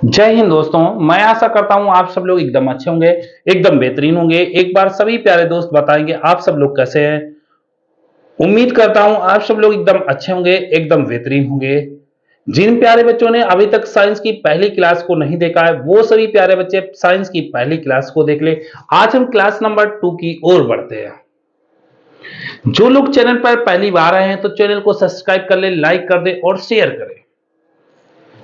जय हिंद दोस्तों, मैं आशा करता हूं आप सब लोग एकदम अच्छे होंगे, एकदम बेहतरीन होंगे। एक बार सभी प्यारे दोस्त बताएंगे आप सब लोग कैसे हैं। उम्मीद करता हूं आप सब लोग एकदम अच्छे होंगे, एकदम बेहतरीन होंगे। जिन प्यारे बच्चों ने अभी तक साइंस की पहली क्लास को नहीं देखा है, वो सभी प्यारे बच्चे साइंस की पहली क्लास को देख ले। आज हम क्लास नंबर 2 की ओर बढ़ते हैं। जो लोग चैनल पर पहली बार आए हैं तो चैनल को सब्सक्राइब कर ले, लाइक कर दे और शेयर करें।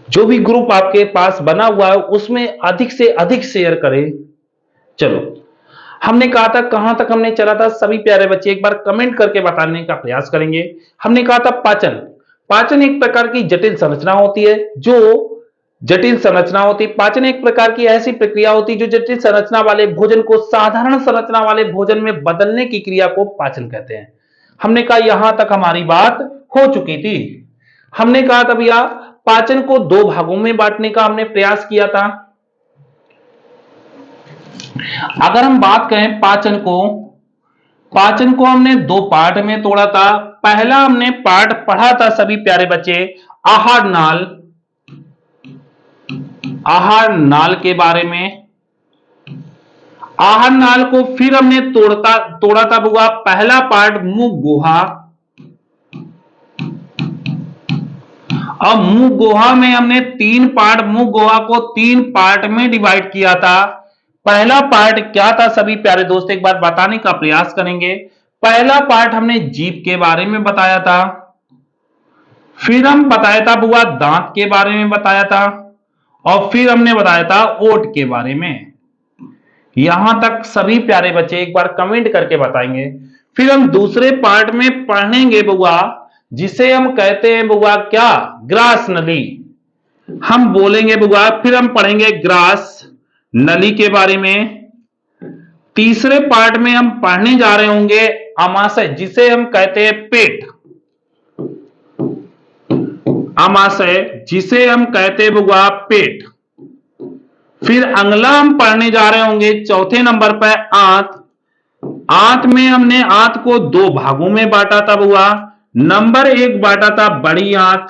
जो भी ग्रुप आपके पास बना हुआ है उसमें अधिक से अधिक शेयर करें। चलो, हमने कहा था कहां तक हमने चला था, सभी प्यारे बच्चे एक बार कमेंट करके बताने का प्रयास करेंगे। हमने कहा था पाचन। पाचन एक प्रकार की जटिल संरचना होती है, पाचन एक प्रकार की ऐसी प्रक्रिया होती है जो जटिल संरचना वाले भोजन को साधारण संरचना वाले भोजन में बदलने की क्रिया को पाचन कहते हैं। हमने कहा यहां तक हमारी बात हो चुकी थी। हमने कहा था भैया पाचन को दो भागों में बांटने का हमने प्रयास किया था। अगर हम बात करें पाचन को हमने दो पार्ट में तोड़ा था। पहला हमने पार्ट पढ़ा था सभी प्यारे बच्चे, आहार नाल के बारे में। आहार नाल को फिर हमने तोड़ा था बुआ। पहला पार्ट मुख गुहा। अब मुख गुहा में हमने मुख गुहा को 3 पार्ट में डिवाइड किया था। पहला पार्ट क्या था सभी प्यारे दोस्त, एक बार बताने का प्रयास करेंगे। पहला पार्ट हमने जीभ के बारे में बताया था। फिर हम बताया था बुआ दांत के बारे में बताया था, और फिर हमने बताया था ओठ के बारे में। यहां तक सभी प्यारे बच्चे एक बार कमेंट करके बताएंगे। फिर हम दूसरे पार्ट में पढ़ेंगे बुआ, जिसे हम कहते हैं बुआ क्या, ग्रास नली। हम बोलेंगे बुआ, फिर हम पढ़ेंगे ग्रास नली के बारे में। तीसरे पार्ट में हम पढ़ने जा रहे होंगे आमाशय, जिसे हम कहते हैं पेट। आमाशय जिसे हम कहते हैं बुआ पेट। फिर अगला हम पढ़ने जा रहे होंगे चौथे नंबर पर आंत। आंत में हमने आंत को 2 भागों में बांटा था बुआ। नंबर 1 बांटा था बड़ी आंत।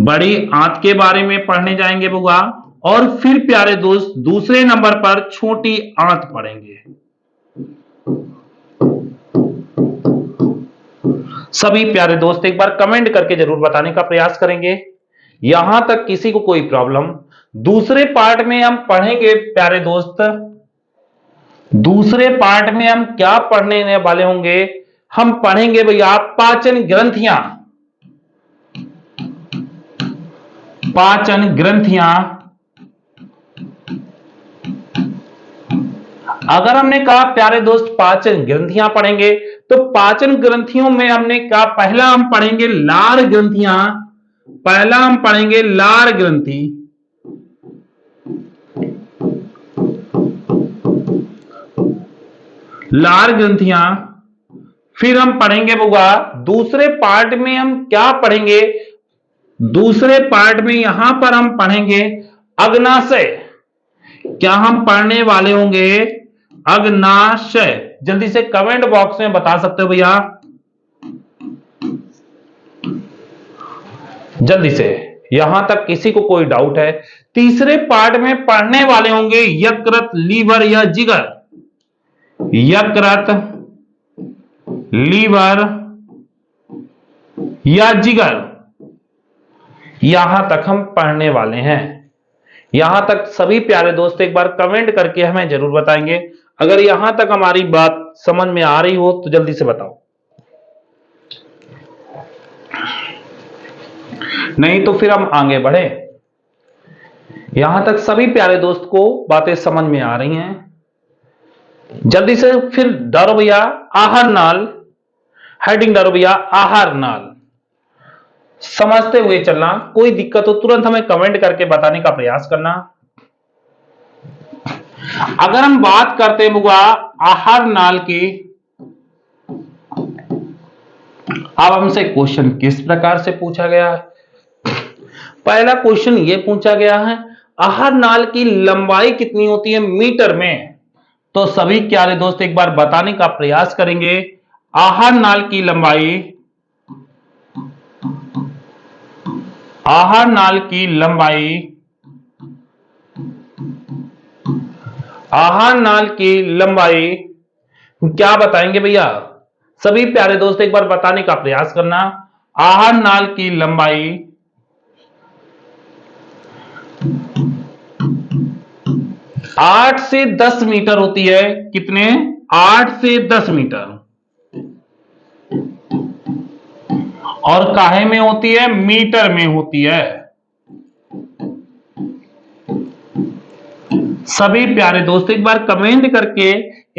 बड़ी आंत के बारे में पढ़ने जाएंगे बुआ, और फिर प्यारे दोस्त दूसरे नंबर पर छोटी आंत पढ़ेंगे। सभी प्यारे दोस्त एक बार कमेंट करके जरूर बताने का प्रयास करेंगे। यहां तक किसी को कोई प्रॉब्लम। दूसरे पार्ट में हम पढ़ेंगे प्यारे दोस्त, दूसरे पार्ट में हम क्या पढ़ने वाले होंगे, हम पढ़ेंगे भैया पाचन ग्रंथियां। पाचन ग्रंथियां। अगर हमने कहा प्यारे दोस्त पाचन ग्रंथियां पढ़ेंगे, तो पाचन ग्रंथियों में हमने कहा पहला हम पढ़ेंगे लार ग्रंथियां। पहला हम पढ़ेंगे लार ग्रंथि। लार ग्रंथियां। फिर हम पढ़ेंगे बुआ दूसरे पार्ट में हम क्या पढ़ेंगे, दूसरे पार्ट में यहां पर हम पढ़ेंगे अग्नाशय। क्या हम पढ़ने वाले होंगे, अग्नाशय। जल्दी से कमेंट बॉक्स में बता सकते हो भैया, जल्दी से। यहां तक किसी को कोई डाउट है। तीसरे पार्ट में पढ़ने वाले होंगे यकृत, लीवर या जिगर। यकृत, लीवर या जिगर, यहां तक हम पढ़ने वाले हैं। यहां तक सभी प्यारे दोस्त एक बार कमेंट करके हमें जरूर बताएंगे। अगर यहां तक हमारी बात समझ में आ रही हो तो जल्दी से बताओ, नहीं तो फिर हम आगे बढ़े। यहां तक सभी प्यारे दोस्त को बातें समझ में आ रही हैं, जल्दी से फिर डालो भैया आहार नाल। हेडिंग डालो भैया आहार नाल। समझते हुए चलना, कोई दिक्कत हो तुरंत हमें कमेंट करके बताने का प्रयास करना। अगर हम बात करते हैं बुआ आहार नाल की, अब हमसे क्वेश्चन किस प्रकार से पूछा गया है। पहला क्वेश्चन ये पूछा गया है आहार नाल की लंबाई कितनी होती है मीटर में। तो सभी प्यारे दोस्त एक बार बताने का प्रयास करेंगे आहार नाल की लंबाई आहार नाल की लंबाई, आहार नाल की लंबाई क्या बताएंगे भैया? सभी प्यारे दोस्त एक बार बताने का प्रयास करना। आहार नाल की लंबाई 8 से 10 मीटर होती है। कितने? 8 से 10 मीटर। और काहे में होती है? मीटर में होती है। सभी प्यारे दोस्त एक बार कमेंट करके,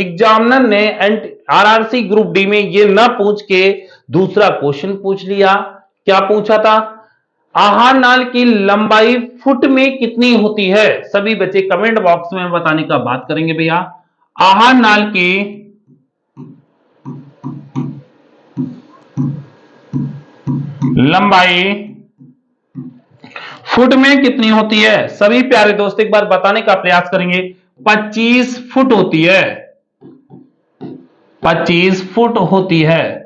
एग्जामिनर ने आरआरसी ग्रुप डी में ये ना पूछ के दूसरा क्वेश्चन पूछ लिया। क्या पूछा था? आहार नाल की लंबाई फुट में कितनी होती है? सभी बच्चे कमेंट बॉक्स में बताने का बात करेंगे भैया। आहार नाल की लंबाई फुट में कितनी होती है? सभी प्यारे दोस्त एक बार बताने का प्रयास करेंगे। 25 फुट होती है। 25 फुट होती है।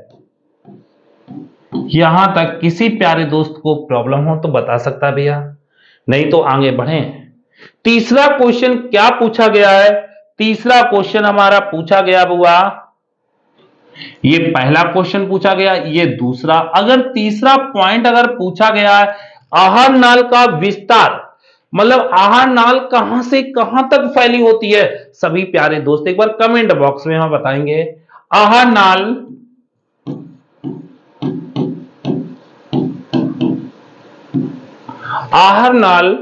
यहां तक किसी प्यारे दोस्त को प्रॉब्लम हो तो बता सकता है भैया, नहीं तो आगे बढ़े। तीसरा क्वेश्चन क्या पूछा गया है? तीसरा क्वेश्चन हमारा पूछा गया बुआ, ये पहला क्वेश्चन पूछा गया, ये दूसरा। अगर तीसरा पॉइंट अगर पूछा गया है, आहार नाल का विस्तार, मतलब आहार नाल कहां से कहां तक फैली होती है? सभी प्यारे दोस्त एक बार कमेंट बॉक्स में हम बताएंगे। आहार नाल आहार नाल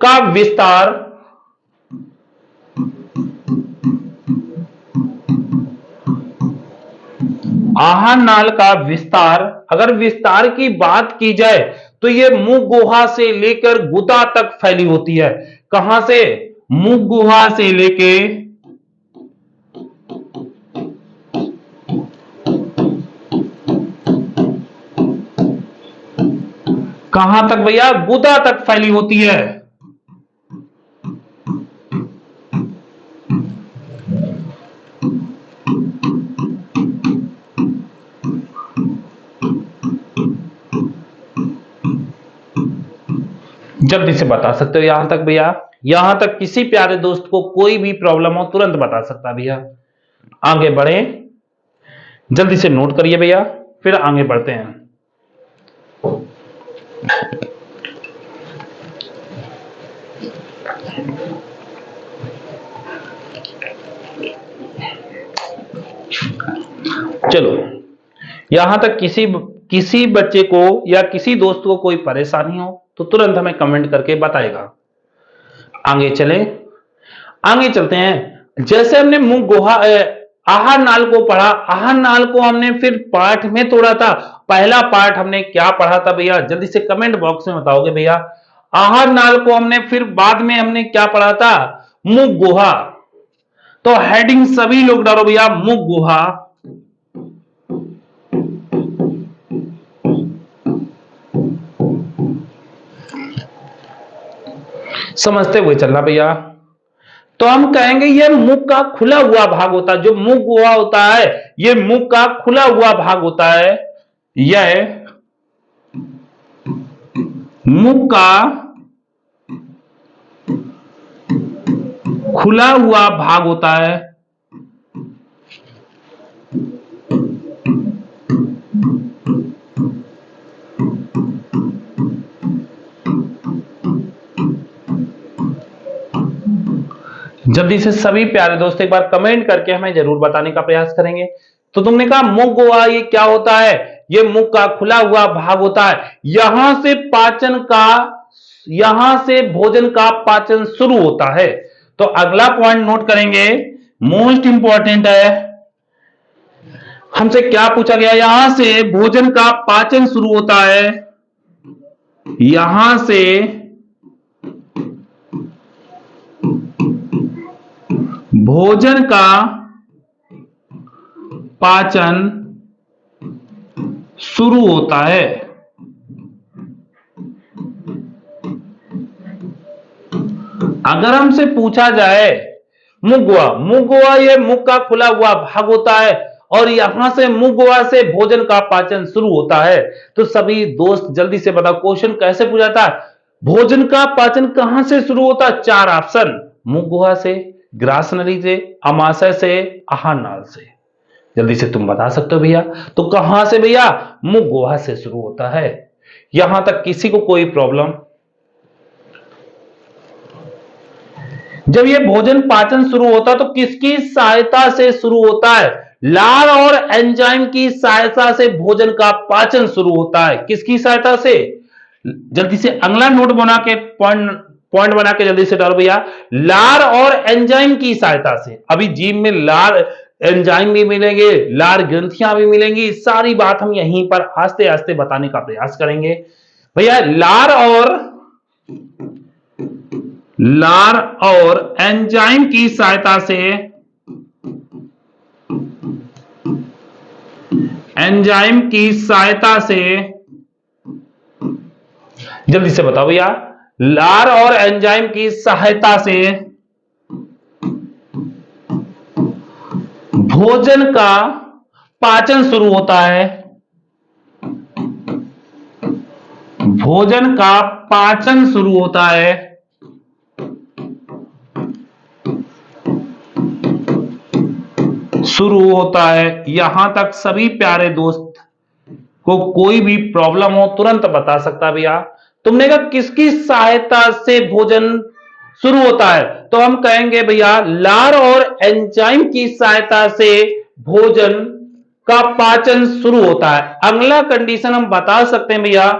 का विस्तार आहार नाल का विस्तार, अगर विस्तार की बात की जाए तो यह मुख गुहा से लेकर गुदा तक फैली होती है। कहां से? मुख गुहा से लेके कहां तक भैया? गुदा तक फैली होती है। जल्दी से बता सकते हो यहां तक भैया? यहां तक किसी प्यारे दोस्त को कोई भी प्रॉब्लम हो तुरंत बता सकता भैया। आगे बढ़े, जल्दी से नोट करिए भैया, फिर आगे बढ़ते हैं। चलो, यहां तक किसी बच्चे को या किसी दोस्त को कोई परेशानी हो तो तुरंत हमें कमेंट करके बताएगा। आगे चले, आगे चलते हैं। जैसे हमने मुंह गुहा आहार नाल को पढ़ा, आहार नाल को हमने फिर पार्ट में तोड़ा था। पहला पार्ट हमने क्या पढ़ा था भैया? जल्दी से कमेंट बॉक्स में बताओगे भैया। आहार नाल को हमने फिर बाद में हमने क्या पढ़ा था? मुंह गुहा। तो हेडिंग सभी लोग डालो भैया, मुंह गुहा। समझते हुए चलना भैया। तो हम कहेंगे ये मुख का खुला हुआ भाग होता है। जो मुख गुहा होता है ये मुख का खुला हुआ भाग होता है। यह मुख का खुला हुआ भाग होता है। जल्दी से सभी प्यारे दोस्त एक बार कमेंट करके हमें जरूर बताने का प्रयास करेंगे। तो तुमने कहा मुख गुहा ये क्या होता है? ये मुख का खुला हुआ भाग होता है। यहां से भोजन का पाचन शुरू होता है। तो अगला पॉइंट नोट करेंगे, मोस्ट इंपॉर्टेंट है। हमसे क्या पूछा गया? यहां से भोजन का पाचन शुरू होता है। यहां से भोजन का पाचन शुरू होता है। अगर हमसे पूछा जाए मुख गुहा, मुख गुहा ये मुख का खुला हुआ भाग होता है और यहां से मुंह गुहा से भोजन का पाचन शुरू होता है। तो सभी दोस्त जल्दी से बताओ क्वेश्चन कैसे पूछा था, भोजन का पाचन कहां से शुरू होता है? चार ऑप्शन, मुंह गुहा से, ग्रास नली से, अमाशय से, आहार नाल से। जल्दी से तुम बता सकते हो भैया। तो कहां से भैया? मुंह गुहा से शुरू होता है। यहां तक किसी को कोई प्रॉब्लम? जब ये भोजन पाचन शुरू होता है तो किसकी सहायता से शुरू होता है? लार और एंजाइम की सहायता से भोजन का पाचन शुरू होता है। किसकी सहायता से? जल्दी से अगला नोट बना के पॉइंट पॉइंट बना के जल्दी से डालो भैया। लार और एंजाइम की सहायता से। अभी जीभ में लार एंजाइम भी मिलेंगे, लार ग्रंथियां भी मिलेंगी। सारी बात हम यहीं पर आस्ते आस्ते बताने का प्रयास करेंगे भैया। लार और एंजाइम की सहायता से, एंजाइम की सहायता से, जल्दी से बताओ भैया, लार और एंजाइम की सहायता से भोजन का पाचन शुरू होता है। भोजन का पाचन शुरू होता है। शुरू होता है। यहां तक सभी प्यारे दोस्त को कोई भी प्रॉब्लम हो तुरंत बता सकता भैया। तुमने कहा किसकी सहायता से भोजन शुरू होता है? तो हम कहेंगे भैया लार और एंजाइम की सहायता से भोजन का पाचन शुरू होता है। अगला कंडीशन हम बता सकते हैं भैया।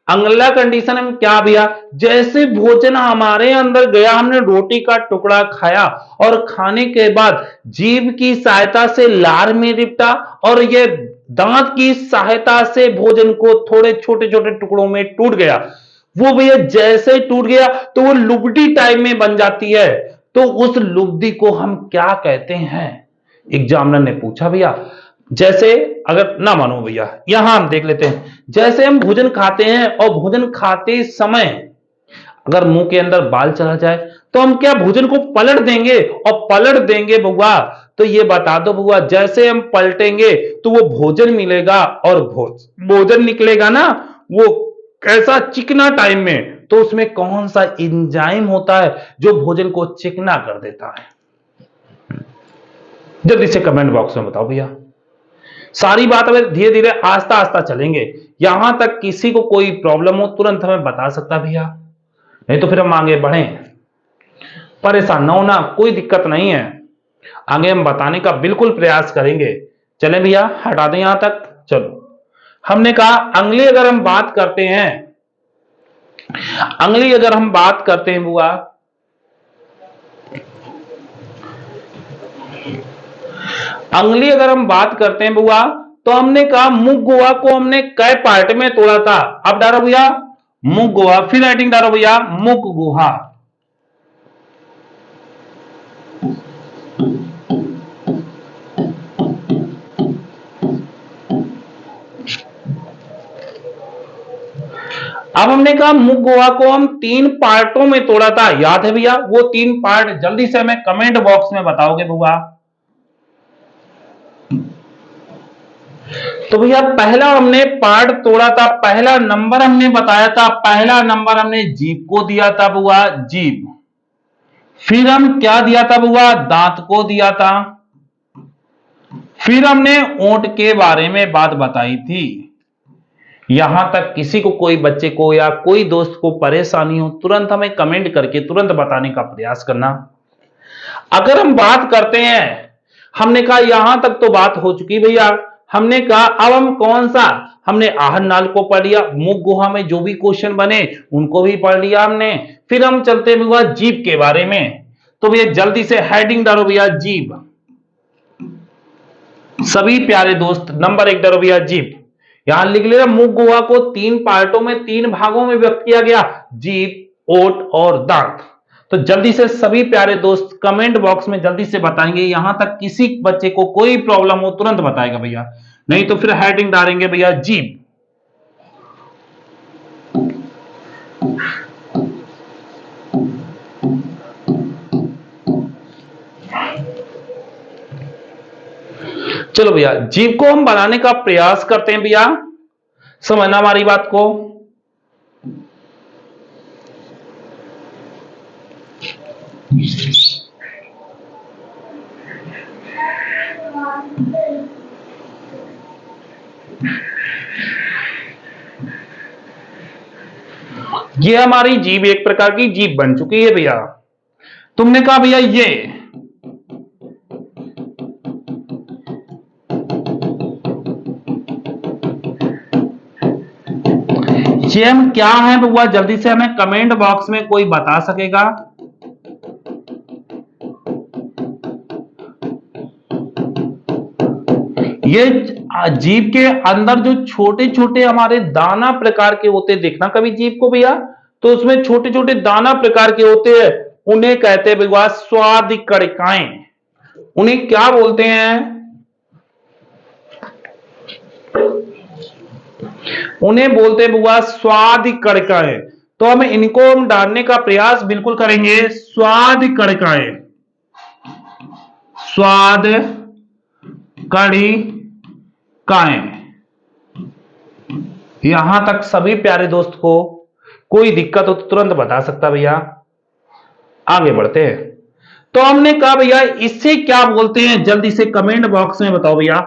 अगला कंडीशन हम क्या भैया? जैसे भोजन हमारे अंदर गया, हमने रोटी का टुकड़ा खाया और खाने के बाद जीभ की सहायता से लार में लिपटा और ये दांत की सहायता से भोजन को थोड़े छोटे छोटे टुकड़ों में टूट गया। वो भैया जैसे टूट गया तो वो लुबडी टाइप में बन जाती है। तो उस लुबडी को हम क्या कहते हैं? एग्जामिनर ने पूछा भैया। जैसे अगर ना मानो भैया, यहां हम देख लेते हैं। जैसे हम भोजन खाते हैं और भोजन खाते समय अगर मुंह के अंदर बाल चला जाए तो हम क्या भोजन को पलट देंगे? और पलट देंगे बुआ तो ये बता दो बुआ, जैसे हम पलटेंगे तो वो भोजन मिलेगा और भोजन निकलेगा ना, वो कैसा? चिकना टाइम में। तो उसमें कौन सा एंजाइम होता है जो भोजन को चिकना कर देता है? जल्दी से कमेंट बॉक्स में बताओ भैया। सारी बात हमें धीरे धीरे आस्ता आस्ता चलेंगे। यहां तक किसी को कोई प्रॉब्लम हो तुरंत हमें बता सकता भैया, नहीं तो फिर हम आगे बढ़े। परेशान ना होना, कोई दिक्कत नहीं है, आगे हम बताने का बिल्कुल प्रयास करेंगे। चले भैया हटा दें यहां तक। चलो हमने कहा अगली अगर हम बात करते हैं, अगली अगर हम बात करते हैं बुआ, अगली अगर हम बात करते हैं बुआ तो हमने कहा मुंह गुहा को हमने कई पार्ट में तोड़ा था। अब डालो भैया मुंह गुहा, फिर राइटिंग डालो भैया मुख गुहा। अब हमने कहा मुख गुहा को हम 3 पार्टों में तोड़ा था, याद है भैया? वो 3 पार्ट जल्दी से हमें कमेंट बॉक्स में बताओगे बुआ। तो भैया पहला हमने पार्ट तोड़ा था, पहला नंबर हमने बताया था, पहला नंबर हमने जीभ को दिया था बुआ, जीभ। फिर हम क्या दिया था बुआ? दांत को दिया था। फिर हमने ओंठ के बारे में बात बताई थी। यहां तक किसी को, कोई बच्चे को या कोई दोस्त को परेशानी हो तुरंत हमें कमेंट करके तुरंत बताने का प्रयास करना। अगर हम बात करते हैं, हमने कहा यहां तक तो बात हो चुकी भैया। हमने कहा अब हम कौन सा, हमने आहार नाल को पढ़ लिया, मुख गुहा में जो भी क्वेश्चन बने उनको भी पढ़ लिया हमने। फिर हम चलते हुए जीभ के बारे में। तो भैया जल्दी से हेडिंग डालो भैया जीभ। सभी प्यारे दोस्त नंबर 1 डालो भैया जीभ। यहां लिख लेना मुख गुहा को 3 पार्टों में 3 भागों में व्यक्त किया गया, जीभ, ओठ और दांत। तो जल्दी से सभी प्यारे दोस्त कमेंट बॉक्स में जल्दी से बताएंगे। यहां तक किसी बच्चे को कोई प्रॉब्लम हो तुरंत बताएगा भैया, नहीं तो फिर हेडिंग डालेंगे भैया जीभ। चलो भैया, जीभ को हम बनाने का प्रयास करते हैं भैया, समझना हमारी बात को। ये हमारी जीभ एक प्रकार की जीभ बन चुकी है भैया। तुमने कहा भैया ये हम क्या है बउआ, जल्दी से हमें कमेंट बॉक्स में कोई बता सकेगा? ये जीभ के अंदर जो छोटे छोटे हमारे दाना प्रकार के होते हैं, देखना कभी जीभ को भैया, तो उसमें छोटे छोटे दाना प्रकार के होते हैं, उन्हें कहते हैं भैया स्वाद कणिकाएं। उन्हें क्या बोलते हैं? उन्हें बोलते हैं भैया स्वाद कणिकाएं। तो हम इनको हम डालने का प्रयास बिल्कुल करेंगे। स्वाद कणिकाएं, स्वाद कणिकाएं। यहां तक सभी प्यारे दोस्त को कोई दिक्कत हो तो तुरंत बता सकता भैया। आगे बढ़ते हैं। तो हमने कहा भैया इसे क्या बोलते हैं, जल्दी से कमेंट बॉक्स में बताओ भैया।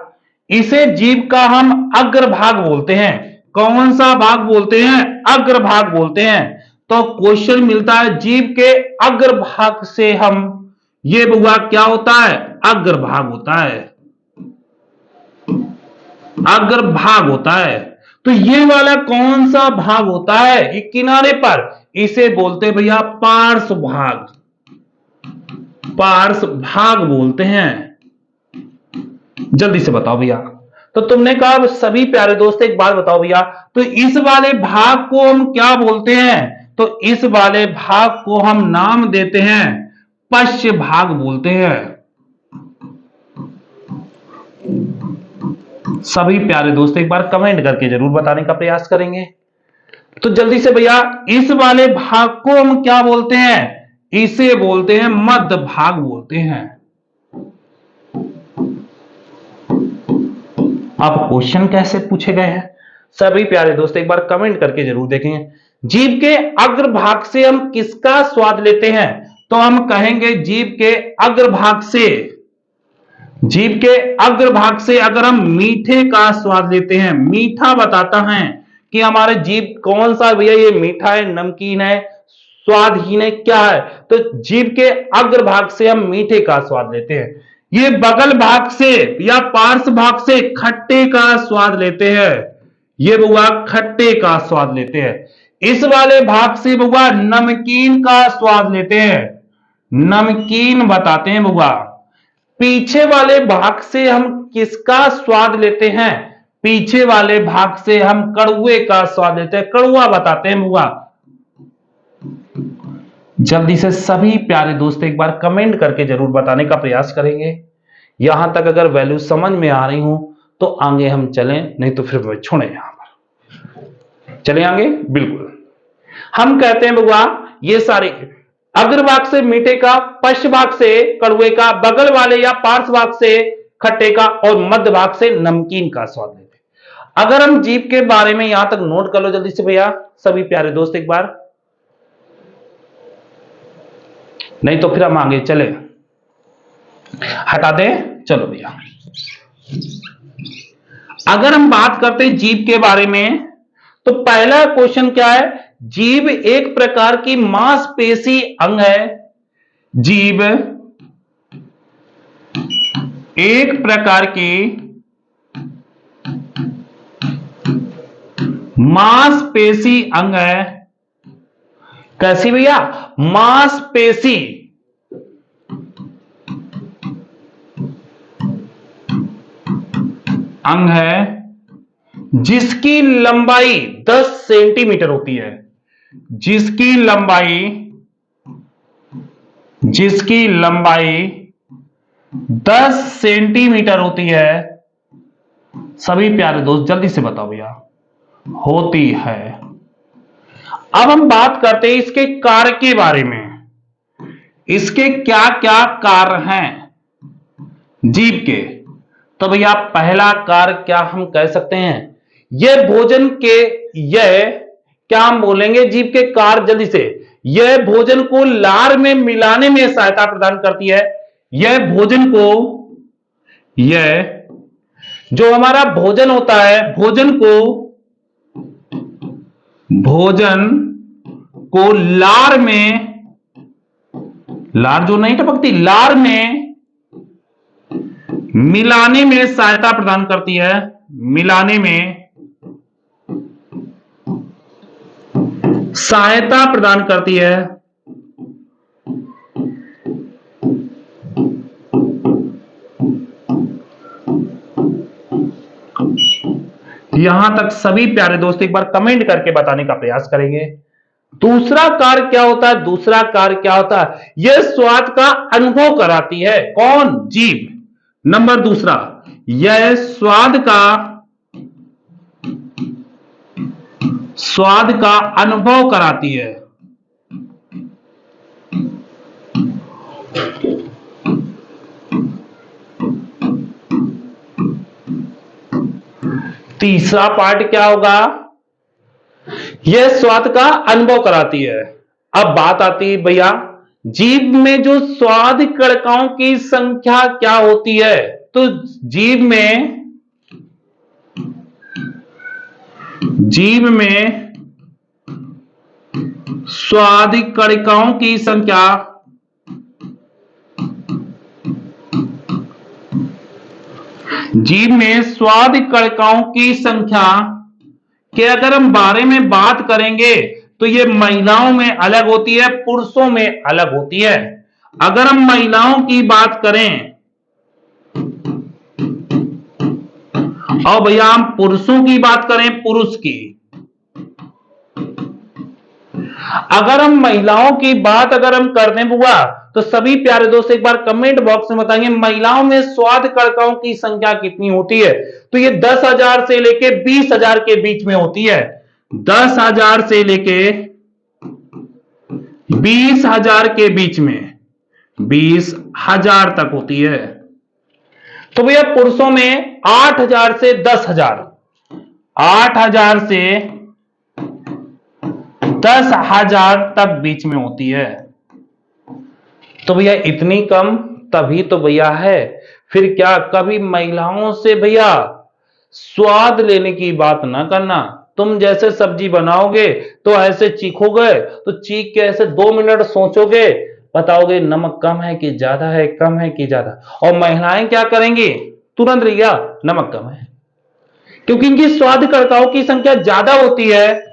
इसे जीभ का हम अग्रभाग बोलते हैं। कौन सा भाग बोलते हैं? अग्रभाग बोलते हैं। तो क्वेश्चन मिलता है जीभ के अग्रभाग से हम, ये भैया क्या होता है? अग्रभाग होता है, अग्रभाग होता है। तो ये वाला कौन सा भाग होता है? ये किनारे पर, इसे बोलते हैं भैया पार्श्व भाग, पार्श्व भाग बोलते हैं। जल्दी से बताओ भैया। तो तुमने कहा सभी प्यारे दोस्त एक बात बताओ भैया, तो इस वाले भाग को हम क्या बोलते हैं? तो इस वाले भाग को हम नाम देते हैं पश्च भाग बोलते हैं। सभी प्यारे दोस्त एक बार कमेंट करके जरूर बताने का प्रयास करेंगे। तो जल्दी से भैया, इस वाले भाग को हम क्या बोलते हैं? इसे बोलते हैं मध्य भाग बोलते हैं। अब क्वेश्चन कैसे पूछे गए हैं, सभी प्यारे दोस्त एक बार कमेंट करके जरूर देखें। जीभ के अग्रभाग से हम किसका स्वाद लेते हैं? तो हम कहेंगे जीभ के अग्रभाग से, जीभ के अग्रभाग से अगर हम मीठे का स्वाद लेते हैं, मीठा बताता है कि हमारे जीभ कौन सा भैया, ये मीठा है, नमकीन है, स्वादहीन है, क्या है? तो जीभ के अग्रभाग से हम मीठे का स्वाद लेते हैं। ये बगल भाग से या पार्श्व भाग से खट्टे का स्वाद लेते हैं। ये बुआ खट्टे का स्वाद लेते हैं। इस वाले भाग से बुआ नमकीन का स्वाद लेते हैं, नमकीन बताते हैं बुआ। पीछे वाले भाग से हम किसका स्वाद लेते हैं? पीछे वाले भाग से हम कड़ुए का स्वाद लेते हैं, कड़ुआ बताते हैं बुआ। जल्दी से सभी प्यारे दोस्त एक बार कमेंट करके जरूर बताने का प्रयास करेंगे। यहां तक अगर वैल्यू समझ में आ रही हूं तो आगे हम चलें, नहीं तो फिर मैं छोड़े। यहां पर चले आगे, बिल्कुल। हम कहते हैं बुआ ये सारे अग्रभाग से मीठे का, पश्च भाग से कड़ुए का, बगल वाले या पार्श्व भाग से खट्टे का और मध्य भाग से नमकीन का स्वाद लेते हैं। अगर हम जीभ के बारे में यहां तक नोट कर लो जल्दी से भैया सभी प्यारे दोस्त एक बार, नहीं तो फिर हम आगे चले। हटा दें, चलो भैया। अगर हम बात करते हैं जीभ के बारे में तो पहला क्वेश्चन क्या है? जीभ एक प्रकार की मांसपेशी अंग है। जीभ एक प्रकार की मांसपेशी अंग है। कैसी भैया? मांसपेशी अंग है जिसकी लंबाई 10 सेंटीमीटर होती है। जिसकी लंबाई 10 सेंटीमीटर होती है। सभी प्यारे दोस्त जल्दी से बताओ भैया, होती है। अब हम बात करते हैं इसके कार्य के बारे में। इसके क्या क्या कार्य हैं जीभ के? तो भैया पहला कार्य क्या हम कह सकते हैं, यह भोजन के, यह क्या हम बोलेंगे, जीभ के कार्य जल्दी से, यह भोजन को लार में मिलाने में सहायता प्रदान करती है। यह भोजन को, यह जो हमारा भोजन होता है, भोजन को लार में, लार जो नहीं टपकती, लार में मिलाने में सहायता प्रदान करती है, मिलाने में सहायता प्रदान करती है। यहां तक सभी प्यारे दोस्त एक बार कमेंट करके बताने का प्रयास करेंगे। दूसरा कार्य क्या होता है, दूसरा कार्य क्या होता है, यह स्वाद का अनुभव कराती है। कौन, जीभ। नंबर दूसरा, यह स्वाद का अनुभव कराती है। तीसरा पार्ट क्या होगा, यह स्वाद का अनुभव कराती है। अब बात आती है भैया, जीभ में जो स्वाद कणिकाओं की संख्या क्या होती है, तो जीभ में स्वाद कणिकाओं की संख्या जीभ में स्वाद कणिकाओं की संख्या के अगर हम बारे में बात करेंगे तो ये महिलाओं में अलग होती है, पुरुषों में अलग होती है। अगर हम महिलाओं की बात करें और भैया हम पुरुषों की बात करें, पुरुष की, अगर हम महिलाओं की बात अगर हम कर दें बुआ, तो सभी प्यारे दोस्त एक बार कमेंट बॉक्स में बताएंगे महिलाओं में स्वाद कणिकाओं की संख्या कितनी होती है। तो ये 10,000 से लेके 20,000 के बीच में होती है। 10,000 से लेके 20,000 के बीच में, 20,000 तक होती है। तो भैया पुरुषों में 8,000 से 10,000, 8,000 से 10,000 तक बीच में होती है। तो भैया इतनी कम, तभी तो भैया है। फिर क्या कभी महिलाओं से भैया स्वाद लेने की बात ना करना। तुम जैसे सब्जी बनाओगे तो ऐसे चीखोगे, तो चीख के ऐसे 2 मिनट सोचोगे, बताओगे नमक कम है कि ज्यादा है, कम है कि ज्यादा। और महिलाएं क्या करेंगी, तुरंत भैया नमक कम है, क्योंकि इनकी स्वाद कणिकाओं की संख्या ज्यादा होती है।